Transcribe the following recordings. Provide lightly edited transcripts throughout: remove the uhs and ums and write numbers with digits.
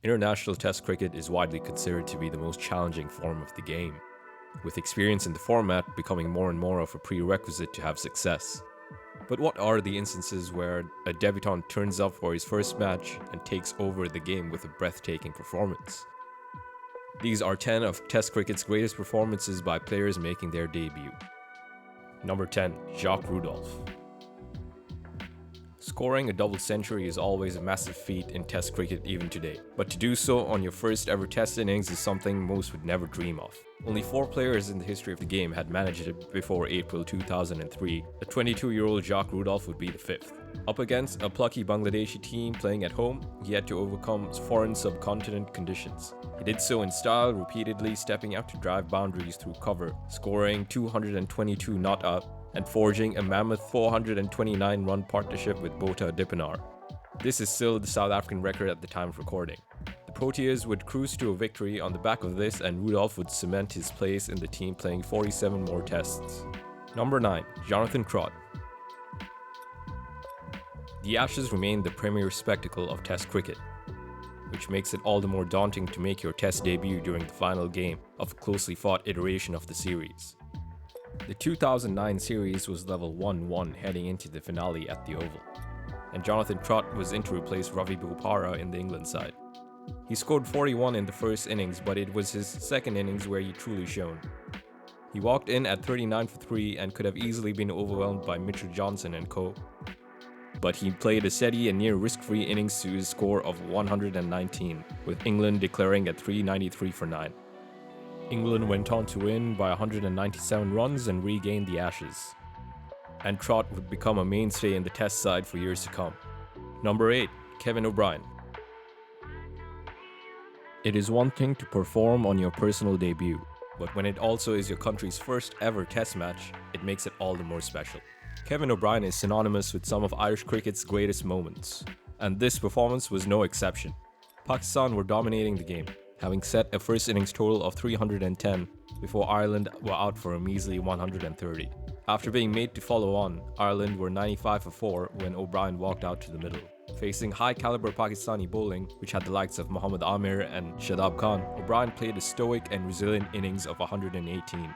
International Test cricket is widely considered to be the most challenging form of the game, with experience in the format becoming more and more of a prerequisite to have success. But what are the instances where a debutant turns up for his first match and takes over the game with a breathtaking performance? These are 10 of Test cricket's greatest performances by players making their debut. Number 10. Jacques Rudolph. Scoring a double century is always a massive feat in Test cricket even today, but to do so on your first ever Test innings is something most would never dream of. Only 4 players in the history of the game had managed it before April 2003. The 22-year-old Jacques Rudolph would be the 5th. Up against a plucky Bangladeshi team playing at home, he had to overcome foreign subcontinent conditions. He did so in style, repeatedly stepping out to drive boundaries through cover, scoring 222 not out, and forging a mammoth 429-run partnership with Bota Dipanar. This is still the South African record at the time of recording. The Proteas would cruise to a victory on the back of this, and Rudolph would cement his place in the team, playing 47 more tests. Number 9. Jonathan Trott. The Ashes remain the premier spectacle of Test cricket, which makes it all the more daunting to make your Test debut during the final game of a closely fought iteration of the series. The 2009 series was level 1-1 heading into the finale at the Oval, and Jonathan Trott was in to replace Ravi Bopara in the England side. He scored 41 in the first innings, but it was his second innings where he truly shone. He walked in at 39 for 3 and could have easily been overwhelmed by Mitchell Johnson and co. But he played a steady and near risk-free innings to his score of 119, with England declaring at 393 for 9. England went on to win by 197 runs and regain the Ashes, and Trott would become a mainstay in the Test side for years to come. Number 8. Kevin O'Brien. It is one thing to perform on your personal debut, but when it also is your country's first ever Test match, it makes it all the more special. Kevin O'Brien is synonymous with some of Irish cricket's greatest moments, and this performance was no exception. Pakistan were dominating the game, having set a first innings total of 310 before Ireland were out for a measly 130. After being made to follow on, Ireland were 95 for 4 when O'Brien walked out to the middle. Facing high-caliber Pakistani bowling, which had the likes of Mohammad Amir and Shadab Khan, O'Brien played a stoic and resilient innings of 118,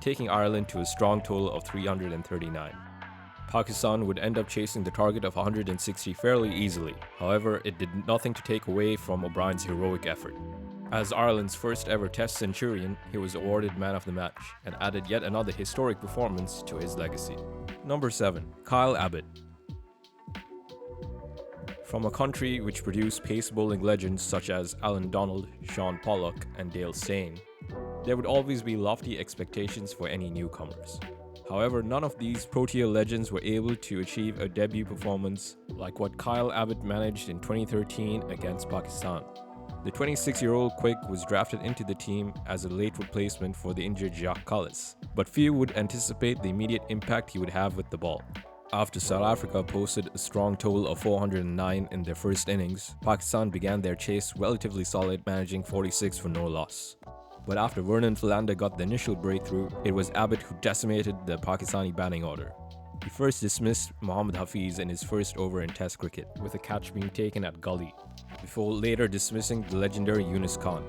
taking Ireland to a strong total of 339. Pakistan would end up chasing the target of 160 fairly easily. However, it did nothing to take away from O'Brien's heroic effort. As Ireland's first ever Test centurion, he was awarded Man of the Match and added yet another historic performance to his legacy. Number 7. Kyle Abbott. From a country which produced pace bowling legends such as Alan Donald, Sean Pollock, and Dale Steyn, there would always be lofty expectations for any newcomers. However, none of these Protea legends were able to achieve a debut performance like what Kyle Abbott managed in 2013 against Pakistan. The 26-year-old Quick was drafted into the team as a late replacement for the injured Jacques Kallis, but few would anticipate the immediate impact he would have with the ball. After South Africa posted a strong total of 409 in their first innings, Pakistan began their chase relatively solid, managing 46 for no loss. But after Vernon Philander got the initial breakthrough, it was Abbott who decimated the Pakistani batting order. He first dismissed Mohammad Hafiz in his first over in Test cricket, with a catch being taken at gully, before later dismissing the legendary Yunus Khan.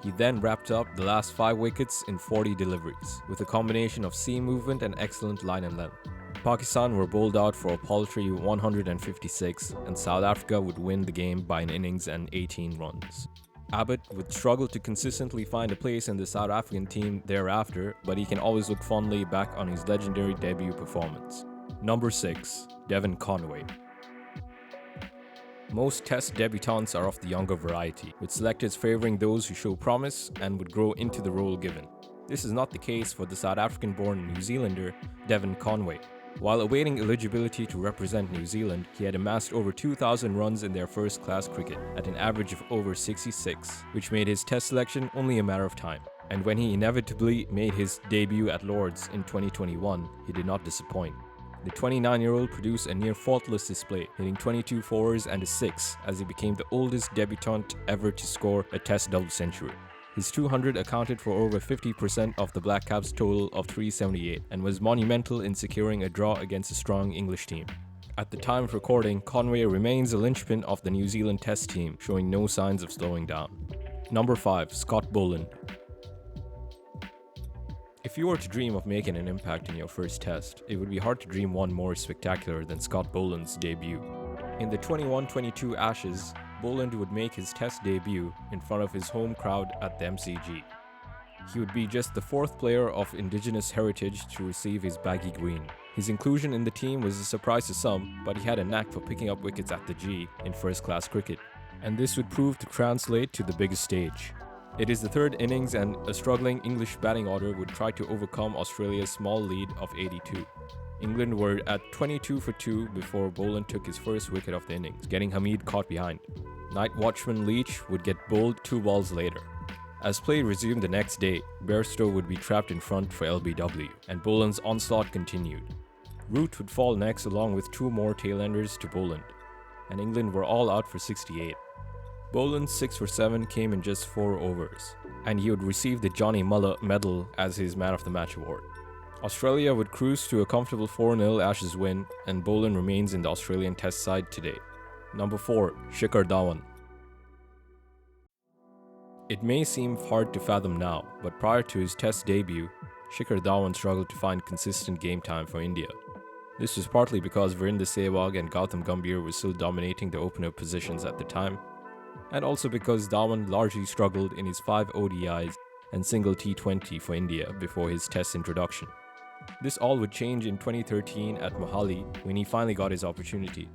He then wrapped up the last 5 wickets in 40 deliveries, with a combination of seam movement and excellent line and length. Pakistan were bowled out for a paltry 156, and South Africa would win the game by an innings and 18 runs. Abbott would struggle to consistently find a place in the South African team thereafter, but he can always look fondly back on his legendary debut performance. Number 6. Devon Conway. Most Test debutants are of the younger variety, with selectors favouring those who show promise and would grow into the role given. This is not the case for the South African-born New Zealander Devon Conway. While awaiting eligibility to represent New Zealand, he had amassed over 2,000 runs in their first-class cricket at an average of over 66, which made his Test selection only a matter of time. And when he inevitably made his debut at Lord's in 2021, he did not disappoint. The 29-year-old produced a near faultless display, hitting 22 fours and a 6 as he became the oldest debutant ever to score a Test double century. His 200 accounted for over 50% of the Black Caps' total of 378 and was monumental in securing a draw against a strong English team. At the time of recording, Conway remains a linchpin of the New Zealand Test team, showing no signs of slowing down. Number 5. Scott Boland. If you were to dream of making an impact in your first test, it would be hard to dream one more spectacular than Scott Boland's debut. In the 21-22 Ashes, Boland would make his test debut in front of his home crowd at the MCG. He would be just the 4th player of Indigenous heritage to receive his baggy green. His inclusion in the team was a surprise to some, but he had a knack for picking up wickets at the G in first-class cricket, and this would prove to translate to the biggest stage. It is the 3rd innings and a struggling English batting order would try to overcome Australia's small lead of 82. England were at 22 for 2 before Boland took his first wicket of the innings, getting Hamid caught behind. Night watchman Leach would get bowled 2 balls later. As play resumed the next day, Bairstow would be trapped in front for LBW, and Boland's onslaught continued. Root would fall next along with 2 more tailenders to Boland, and England were all out for 68. Boland's 6 for 7 came in just 4 overs, and he would receive the Johnny Muller Medal as his Man of the Match award. Australia would cruise to a comfortable 4-0 Ashes win, and Boland remains in the Australian Test side today. Number 4. Shikhar Dhawan. It may seem hard to fathom now, but prior to his Test debut, Shikhar Dhawan struggled to find consistent game time for India. This was partly because Virender Sehwag and Gautam Gambhir were still dominating the opener positions at the time, and also because Dhawan largely struggled in his 5 ODIs and single T20 for India before his Test introduction. This all would change in 2013 at Mohali when he finally got his opportunity.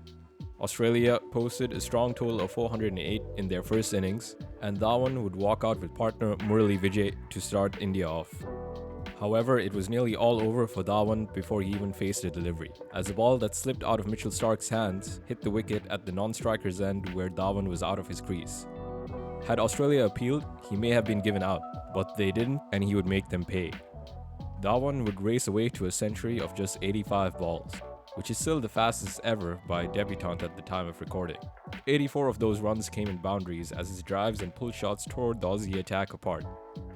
Australia posted a strong total of 408 in their first innings, and Dhawan would walk out with partner Murali Vijay to start India off. However, it was nearly all over for Dhawan before he even faced a delivery, as a ball that slipped out of Mitchell Starc's hands hit the wicket at the non-striker's end where Dhawan was out of his crease. Had Australia appealed, he may have been given out, but they didn't, and he would make them pay. Dhawan would race away to a century of just 85 balls, which is still the fastest ever by a debutant at the time of recording. 84 of those runs came in boundaries as his drives and pull shots tore the Aussie attack apart.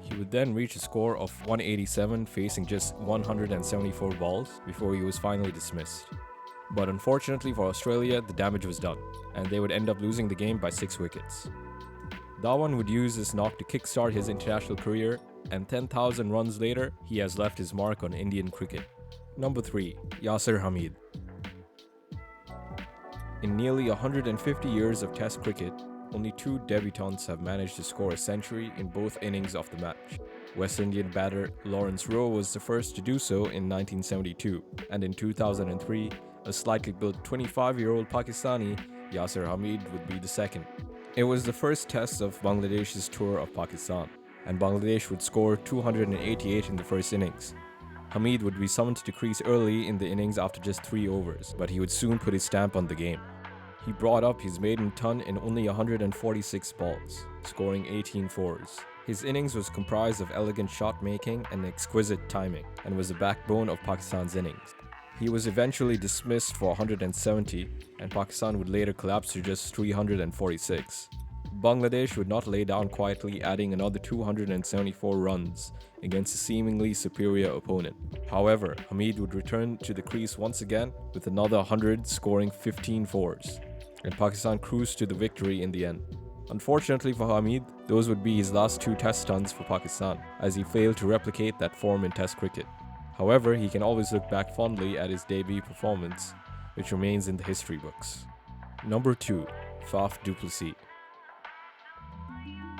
He would then reach a score of 187 facing just 174 balls before he was finally dismissed. But unfortunately for Australia, the damage was done, and they would end up losing the game by 6 wickets. Dhawan would use this knock to kickstart his international career, and 10,000 runs later, he has left his mark on Indian cricket. Number 3. Yasir Hamid. In nearly 150 years of Test cricket, only 2 debutants have managed to score a century in both innings of the match. West Indian batter Lawrence Rowe was the first to do so in 1972, and in 2003, a slightly built 25-year-old Pakistani, Yasir Hamid, would be the second. It was the first Test of Bangladesh's tour of Pakistan, and Bangladesh would score 288 in the first innings. Hamid would be summoned to crease early in the innings after just 3 overs, but he would soon put his stamp on the game. He brought up his maiden ton in only 146 balls, scoring 18 fours. His innings was comprised of elegant shot making and exquisite timing, and was the backbone of Pakistan's innings. He was eventually dismissed for 170, and Pakistan would later collapse to just 346. Bangladesh would not lay down quietly, adding another 274 runs against a seemingly superior opponent. However, Hamid would return to the crease once again with another 100, scoring 15 fours, and Pakistan cruised to the victory in the end. Unfortunately for Hamid, those would be his last 2 Test stunts for Pakistan, as he failed to replicate that form in Test cricket. However, he can always look back fondly at his debut performance, which remains in the history books. Number 2. Faf du Plessis.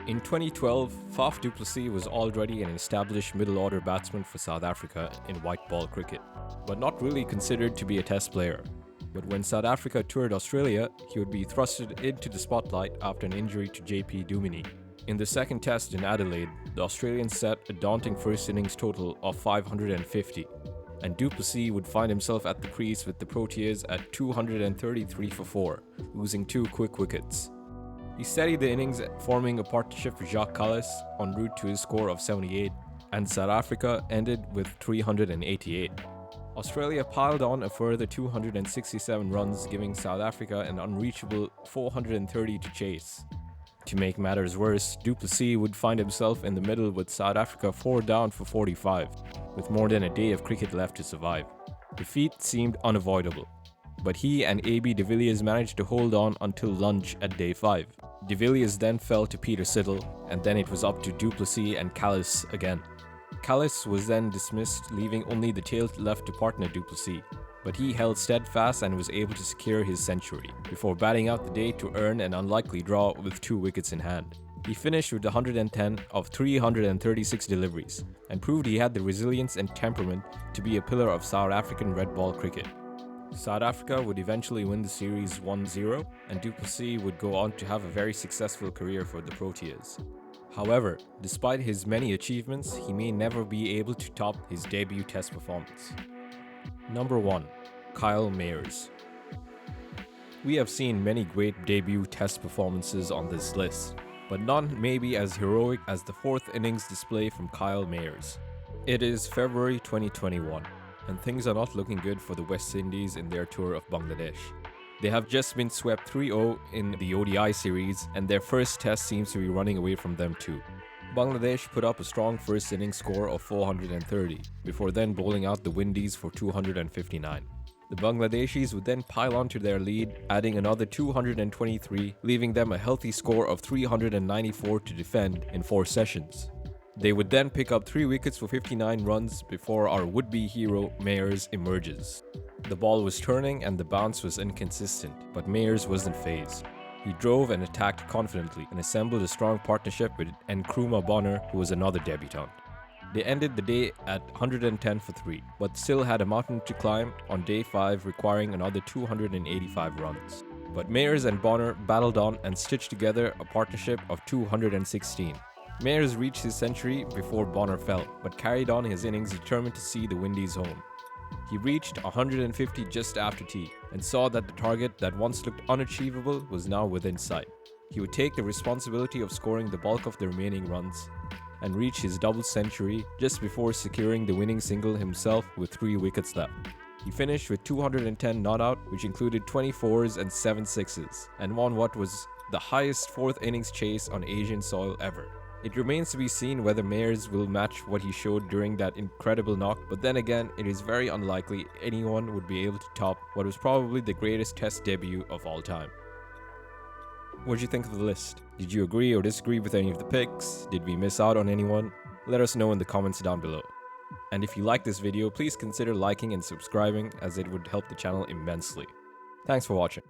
In 2012, Faf du Plessis was already an established middle-order batsman for South Africa in white ball cricket, but not really considered to be a Test player. But when South Africa toured Australia, he would be thrusted into the spotlight after an injury to JP Duminy. In the second Test in Adelaide, the Australians set a daunting first innings total of 550, and du Plessis would find himself at the crease with the Proteas at 233 for 4, losing 2 quick wickets. He steadied the innings, forming a partnership with Jacques Kallis en route to his score of 78, and South Africa ended with 388. Australia piled on a further 267 runs, giving South Africa an unreachable 430 to chase. To make matters worse, du Plessis would find himself in the middle with South Africa 4 down for 45, with more than a day of cricket left to survive. Defeat seemed unavoidable. but he and AB de Villiers managed to hold on until lunch at day 5. De Villiers then fell to Peter Siddle, and then it was up to du Plessis and Callis again. Callis was then dismissed, leaving only the tail left to partner du Plessis, but he held steadfast and was able to secure his century, before batting out the day to earn an unlikely draw with 2 wickets in hand. He finished with 110 of 336 deliveries, and proved he had the resilience and temperament to be a pillar of South African red ball cricket. South Africa would eventually win the series 1-0, and du Plessis would go on to have a very successful career for the Proteas. However, despite his many achievements, he may never be able to top his debut test performance. Number 1. Kyle Mayers. We have seen many great debut test performances on this list, but none may be as heroic as the 4th innings display from Kyle Mayers. It is February 2021, and things are not looking good for the West Indies in their tour of Bangladesh. They have just been swept 3-0 in the ODI series, and their first test seems to be running away from them too. Bangladesh put up a strong first innings score of 430, before then bowling out the Windies for 259. The Bangladeshis would then pile onto their lead, adding another 223, leaving them a healthy score of 394 to defend in 4 sessions. They would then pick up 3 wickets for 59 runs before our would-be hero Mayers emerges. The ball was turning and the bounce was inconsistent, but Mayers wasn't fazed. He drove and attacked confidently and assembled a strong partnership with Nkrumah Bonner, who was another debutant. They ended the day at 110 for 3, but still had a mountain to climb on day 5, requiring another 285 runs. But Mayers and Bonner battled on and stitched together a partnership of 216. Mayers reached his century before Bonner fell, but carried on his innings determined to see the Windies home. He reached 150 just after tea, and saw that the target that once looked unachievable was now within sight. He would take the responsibility of scoring the bulk of the remaining runs, and reach his double century just before securing the winning single himself with 3 wickets left. He finished with 210 not out, which included 24s and 7 sixes, and won what was the highest 4th innings chase on Asian soil ever. It remains to be seen whether Mayers will match what he showed during that incredible knock, but then again, it is very unlikely anyone would be able to top what was probably the greatest test debut of all time. What did you think of the list? Did you agree or disagree with any of the picks? Did we miss out on anyone? Let us know in the comments down below. And if you like this video, please consider liking and subscribing, as it would help the channel immensely. Thanks for watching.